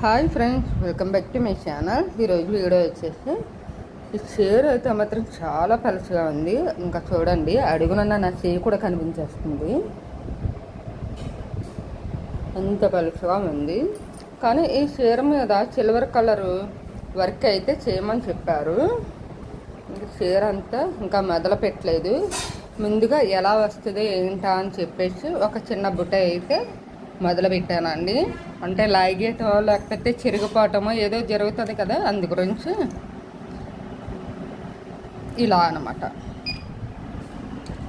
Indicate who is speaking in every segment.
Speaker 1: Hi friends, welcome back to my channel. ఈరోజు video వచ్చేసి ఈ చీర అయితే మాత్రం చాలా పలుచగా ఉంది. ఇంకా చూడండి, అడుగున నా చేయి కూడా కనిపించేస్తుంది, అంత పలుచగా ఉంది. కానీ ఈ చీర మీద సిల్వర్ కలరు వర్క్ అయితే చేయమని చెప్పారు. ఇంకా చీర అంతా ఇంకా మొదలు పెట్టలేదు. ముందుగా ఎలా వస్తుంది ఏంటా అని చెప్పేసి ఒక చిన్న బుట్ట అయితే మొదలు పెట్టానండి. అంటే లాగేటో లేకపోతే చిరిగిపోవటమో ఏదో జరుగుతుంది కదా, అందు గురించి ఇలా అన్నమాట.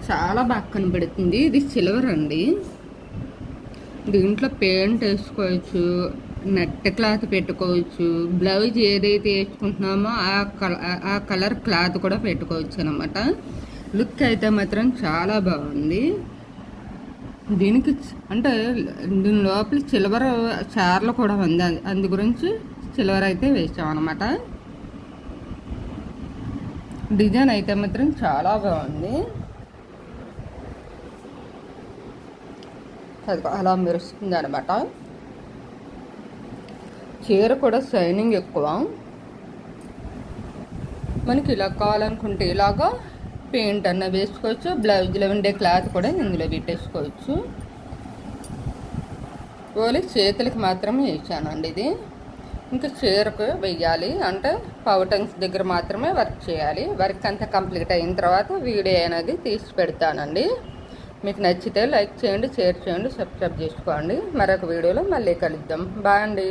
Speaker 1: చాలా బాగా కనబడుతుంది. ఇది సిల్వర్ అండి. దీంట్లో పెయింట్ వేసుకోవచ్చు, నెట్ క్లాత్ పెట్టుకోవచ్చు, బ్లౌజ్ ఏదైతే వేసుకుంటున్నామో ఆ కలర్ క్లాత్ కూడా పెట్టుకోవచ్చు అన్నమాట. లుక్ అయితే మాత్రం చాలా బాగుంది. దీనికి అంటే దీని లోపల సిల్వర్ చార్లు కూడా ఉంది, అందు గురించి సిల్వర్ అయితే వేసామన్నమాట. డిజైన్ అయితే మాత్రం చాలా బాగుంది. అది అలా మెరుస్తుంది అనమాట. చీర కూడా షైనింగ్ ఎక్కువ. మనకి ఇలా కావాలనుకుంటే ఇలాగా పెయింట్ అన్న వేసుకోవచ్చు. బ్లౌజ్లో ఉండే క్లాత్ కూడా ఇందులో పెట్టేసుకోవచ్చు. ఓన్లీ చేతులకి మాత్రమే వేసానండి ఇది. ఇంకా చీరకు వెయ్యాలి అంటే పౌటన్స్ దగ్గర మాత్రమే వర్క్ చేయాలి. వర్క్ అంతా కంప్లీట్ అయిన తర్వాత వీడియో అనేది తీసి పెడతానండి. మీకు నచ్చితే లైక్ చేయండి, షేర్ చేయండి, సబ్స్క్రైబ్ చేసుకోండి. మరొక వీడియోలో మళ్ళీ కలుద్దాం. బాయ్ అండి.